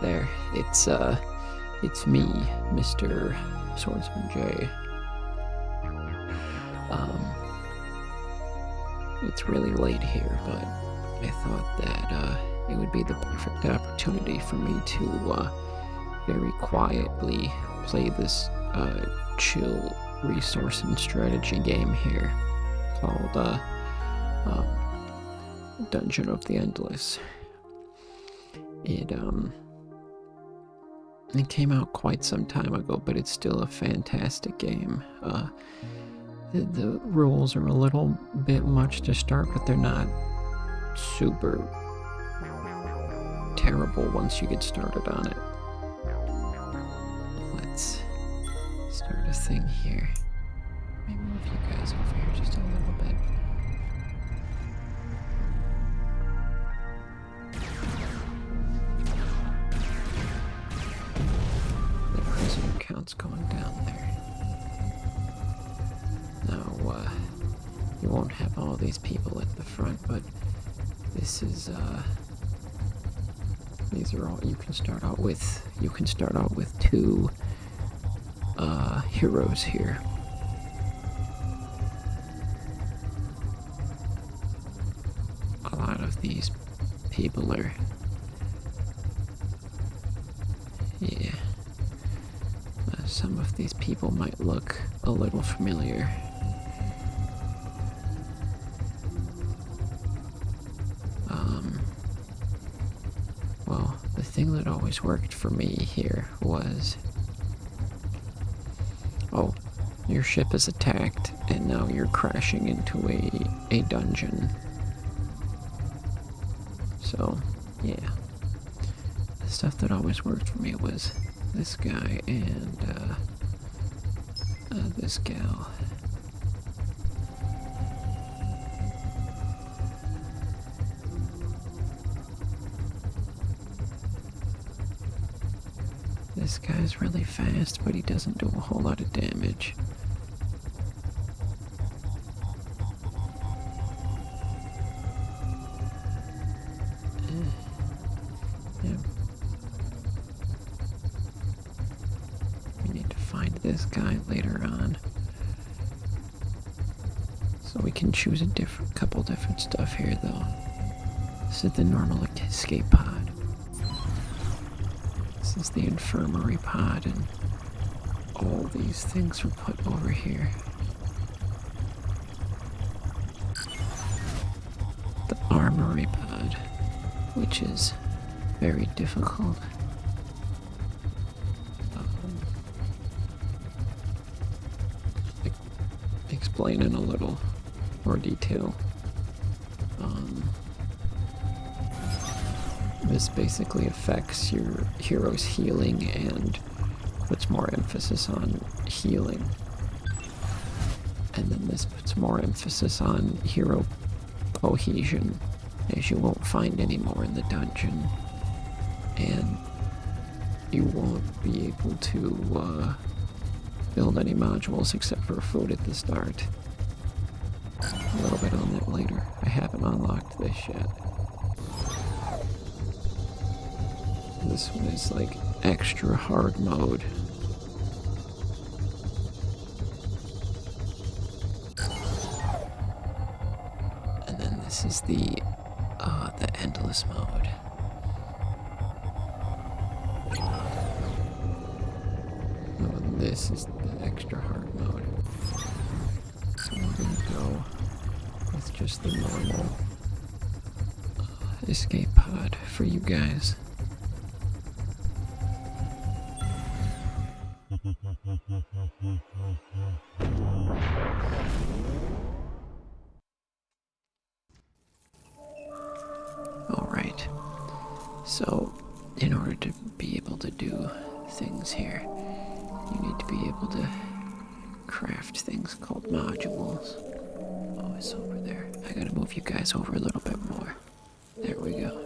there. It's me, Mr. Swordsman J. It's really late here, but I thought that it would be the perfect opportunity for me to very quietly play this chill resource and strategy game here called Dungeon of the Endless. It came out quite some time ago, but it's still a fantastic game. The rules are a little bit much to start, but they're not super terrible once you get started on it. Let's start a thing here. Maybe move you guys over here just a little bit. The prisoner count's going down there. Now, you won't have all these people at the front, but this is, these are all you can start out with. You can start out with two, heroes here. A lot of these people are, yeah, some of these people might look a little familiar. Well, the thing that always worked for me here was, oh, your ship is attacked and now you're crashing into a dungeon. So, yeah. The stuff that always worked for me was this guy and this gal. This guy's really fast, but he doesn't do a whole lot of damage. Yeah. We need to find this guy later on. So we can choose a couple different stuff here, though. This is the normal escape pod. This is the infirmary pod, and all these things are put over here. The armory pod, which is very difficult. Explain in a little more detail. This basically affects your hero's healing and puts more emphasis on healing. And then this puts more emphasis on hero cohesion, as you won't find any more in the dungeon. And you won't be able to build any modules except for food at the start. A little bit on that later. I haven't unlocked this yet. This one is like extra hard mode. And then this is the endless mode. And this is the extra hard mode. So we're gonna go with just the normal escape pod for you guys. Alright, so in order to be able to do things here, you need to be able to craft things called modules. Oh, it's over there. I gotta move you guys over a little bit more. There we go.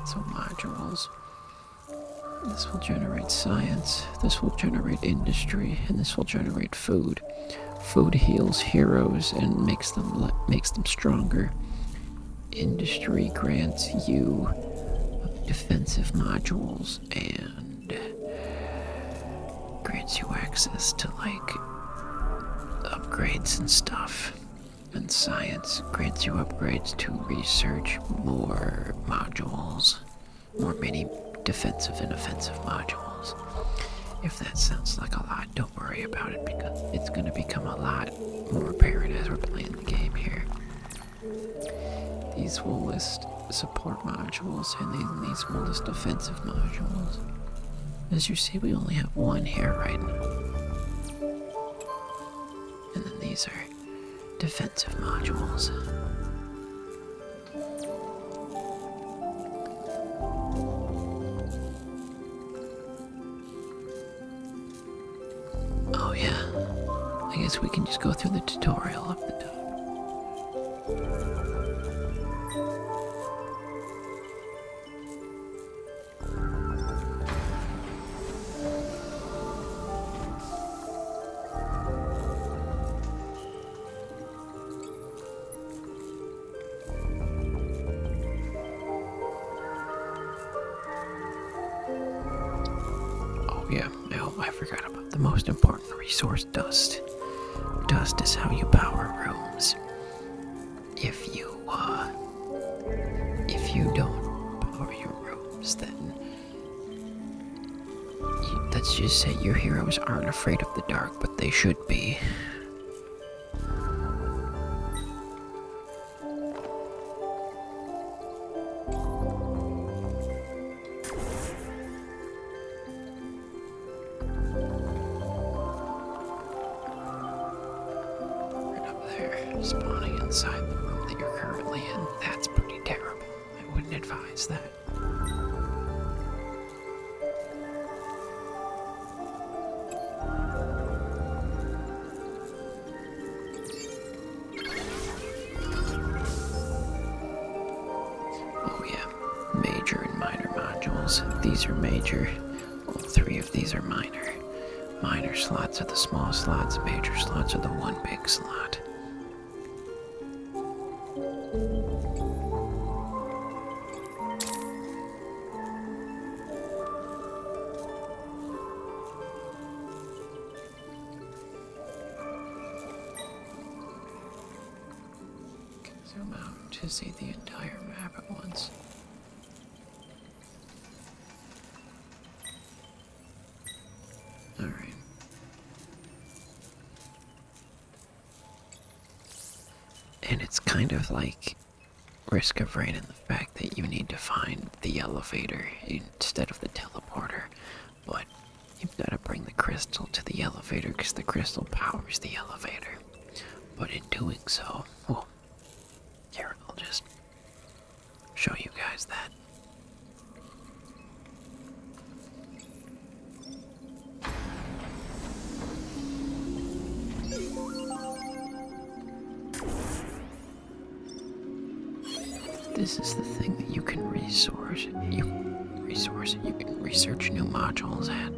So modules. This will generate science, this will generate industry, and this will generate food. Food heals heroes and makes them stronger. Industry grants you defensive modules and grants you access to like upgrades and stuff. And science grants you upgrades to research more modules, more many defensive and offensive modules. If that sounds like a lot, don't worry about it because it's going to become a lot more apparent as we're playing the game here. These will list support modules and these will list offensive modules. As you see, we only have one here right now. And then these are defensive modules. Oh yeah, I guess we can just go through the tutorial up the top. Yeah, no, I forgot about the most important resource, dust. Dust is how you power rooms. If you don't power your rooms, then let's just say your heroes aren't afraid of the dark, but they should be. Spawning inside the room that you're currently in. That's pretty terrible. I wouldn't advise that. Oh yeah, major and minor modules. These are major. All three of these are minor. Minor slots are the small slots, major slots are the one big slot. Zoom out to see the entire map at once. Alright. And it's kind of like Risk of Rain in the fact that you need to find the elevator instead of the teleporter. But you've got to bring the crystal to the elevator because the crystal powers the elevator. But in doing so, well, here, I'll just show you guys that. This is the thing that you can resource. You can research new modules at.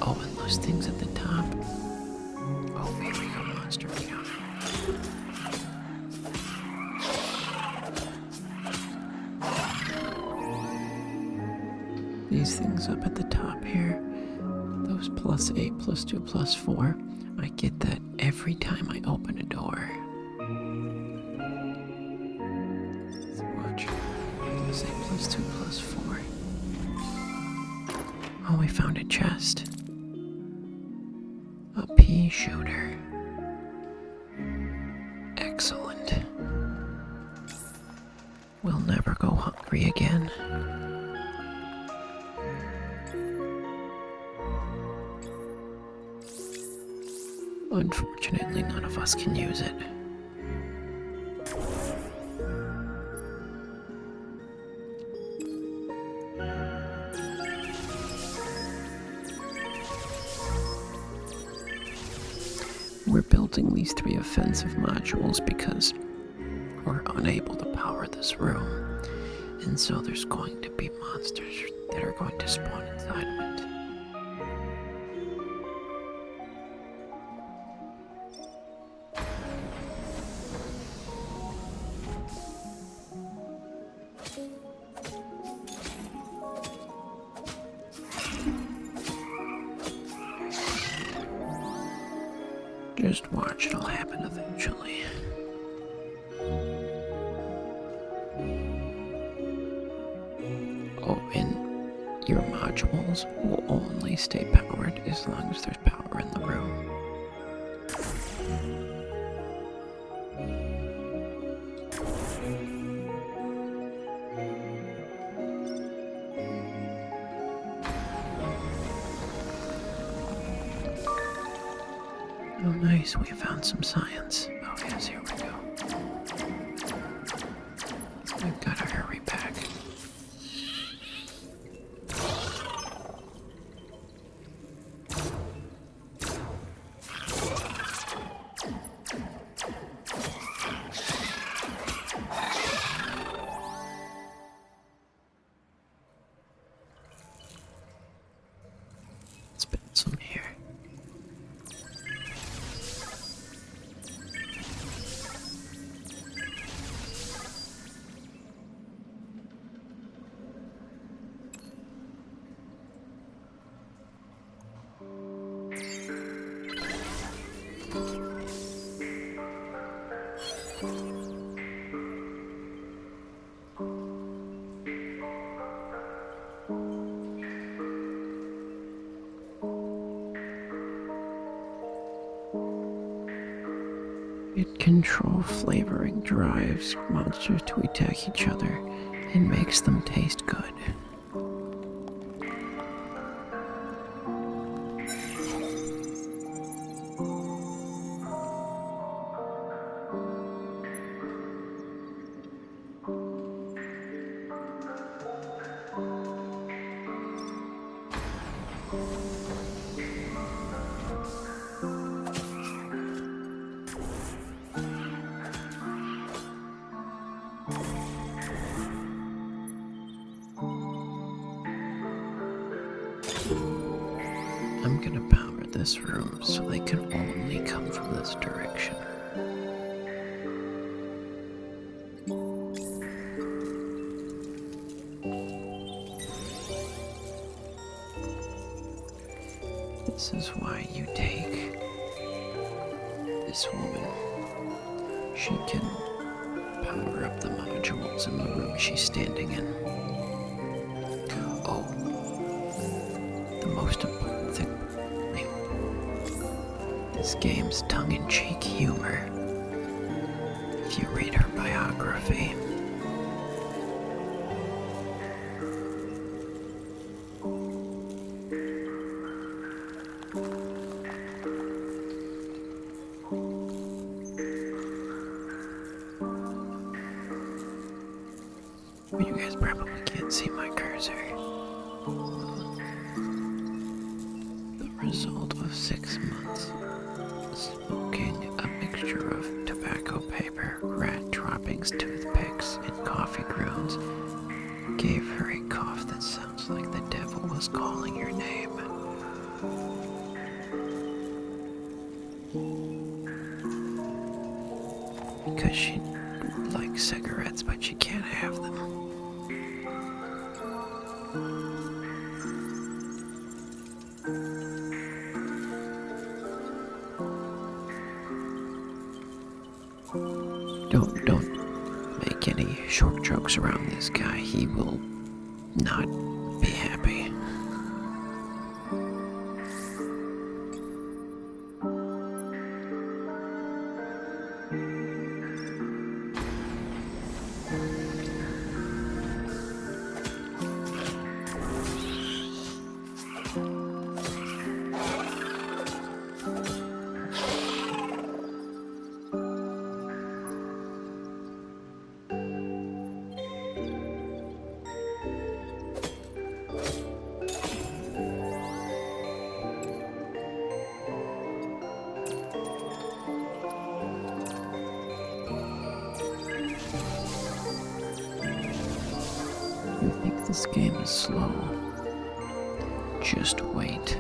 Oh, and those things at the top. Oh, here we go, monster. These things up at the top here, those +8, +2, +4, I get that every time I open a door. So watch. +8, +2, +4. Oh, we found a chest. A pea shooter. Excellent. We'll never go hungry again. Unfortunately, none of us can use it. We're building these 3 offensive modules because we're unable to power this room. And so there's going to be monsters that are going to spawn inside of it. Just watch, it'll happen eventually. Oh, and your modules will only stay powered as long as there's power in the room. Oh, nice, we found some science. Oh, yes, here we go. We've got to hurry back. Let's build some here. It control flavoring drives monsters to attack each other and makes them taste good. I'm gonna power this room so they can only come from this direction. This is why you take this woman. She can power up the modules in the room she's standing in. Oh, the most important thing. This game's tongue-in-cheek humor. If you read her biography, you guys probably can't see my cursor. The result of 6 months smoking a mixture of tobacco paper, rat droppings, toothpicks, and coffee grounds gave her a cough that sounds like the devil was calling your name. Because she likes cigarettes, but she can't have them. Don't make any short jokes around this guy. He will not be happy. You think this game is slow? Just wait.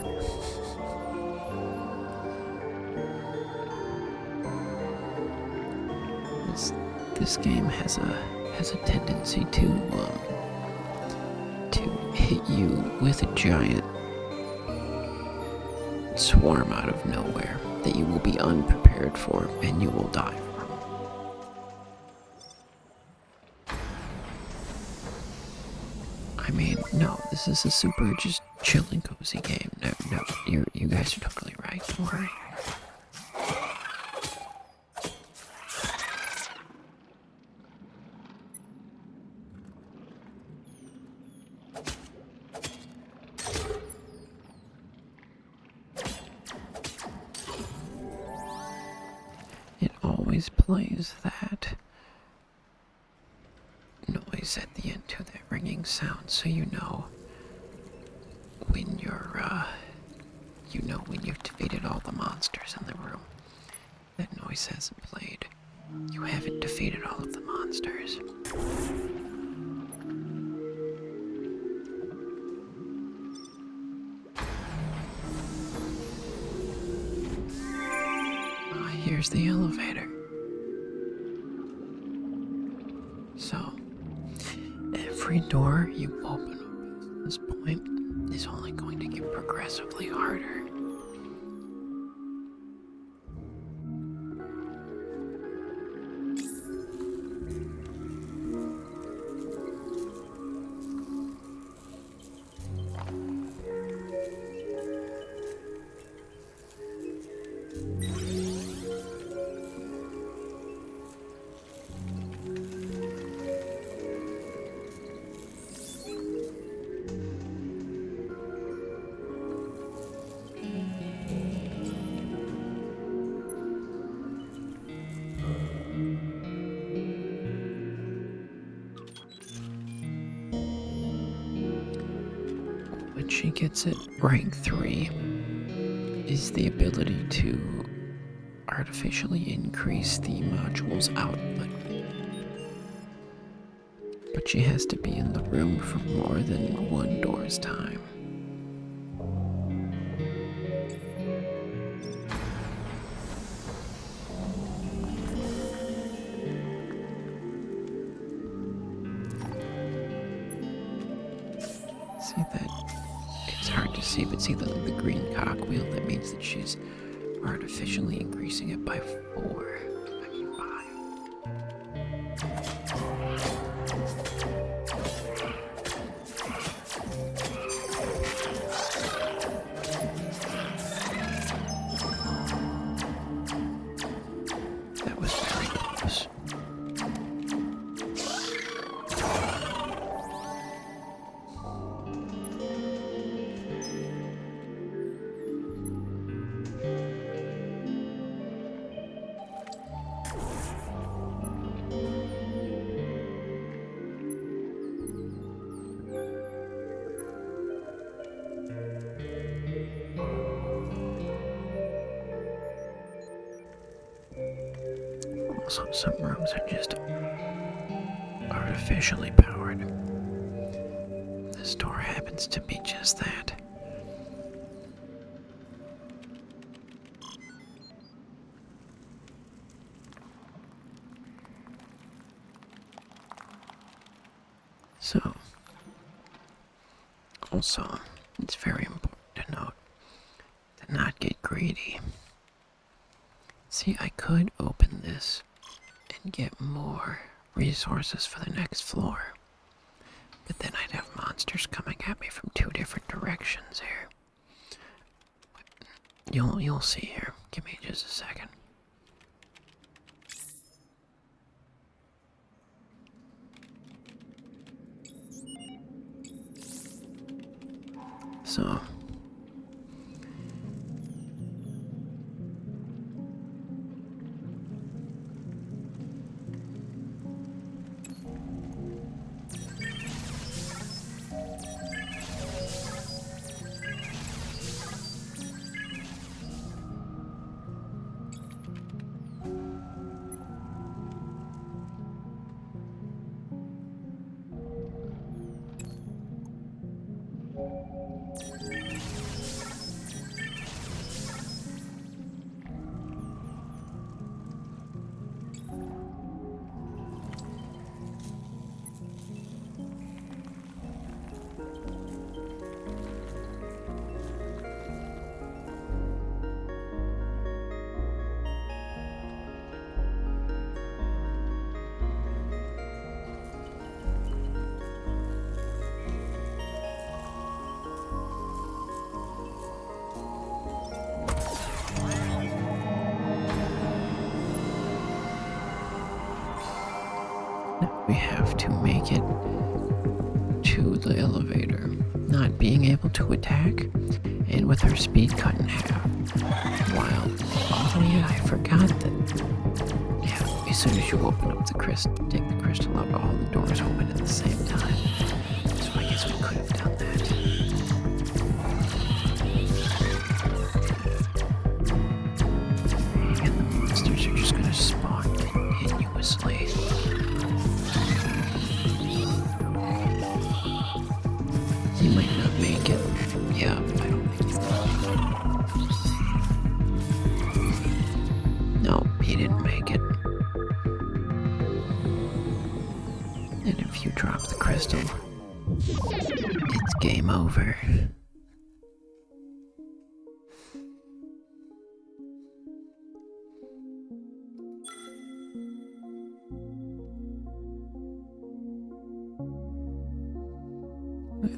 This game has a tendency to hit you with a giant swarm out of nowhere that you will be unprepared for and you will die from. I mean, no, this is a super just chill and cozy game. No, you guys are totally right, don't worry. It always plays that noise at the end to that ringing sound, so you know when when you've defeated all the monsters in the room. That noise hasn't played. You haven't defeated all of the monsters. Here's the elevator. So, every door you open up at this point is only going to get progressively harder. When she gets it rank 3 is the ability to artificially increase the module's output. But she has to be in the room for more than one door's time. See that? It's hard to see, but see the green cogwheel? That means that she's artificially increasing it by 4. I mean 5. That was very close. Also, some rooms are just artificially powered. This door happens to be just that. So, also, it's very important to note to not get greedy. See, I could open this and get more resources for the next floor, but then I'd have monsters coming at me from 2 different directions here. You'll see here. Give me just a second. So, Now we have to make it to the elevator, not being able to attack, and with our speed cut in half. While, oh yeah, I forgot that. Yeah, as soon as you open up the crystal, take the crystal up, all the doors open at the same time. So I guess we could have done that. And the monsters are just gonna spawn continuously. He might not make it. Yeah, I don't think he will. No, he didn't make it. And if you drop the crystal, it's game over.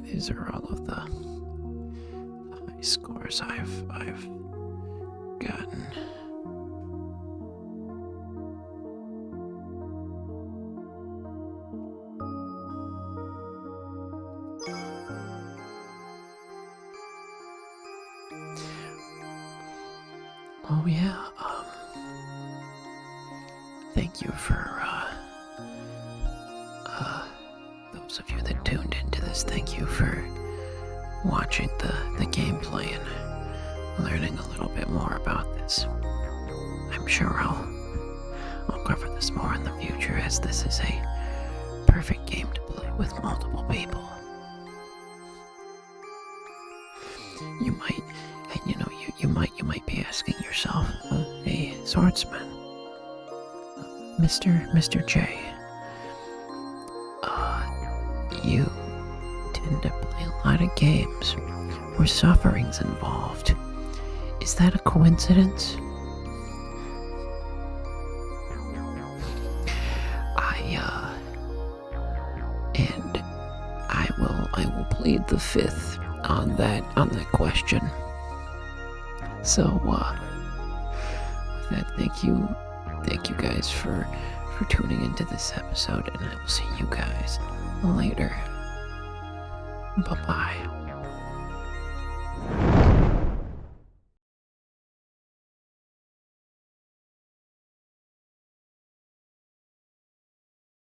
These are all of the high scores I've gotten. Oh yeah, thank you for those of you that tuned into this. Thank you for watching the gameplay and learning a little bit more about this. I'm sure I'll cover this more in the future, as this is a perfect game to play with multiple people. You might, and you might be asking yourself, hey, swordsman, Mr. J, you tend to play a lot of games where suffering's involved. Is that a coincidence? I will plead the fifth on that question. So, with that, thank you guys for tuning into this episode, and I will see you guys later. Bye-bye.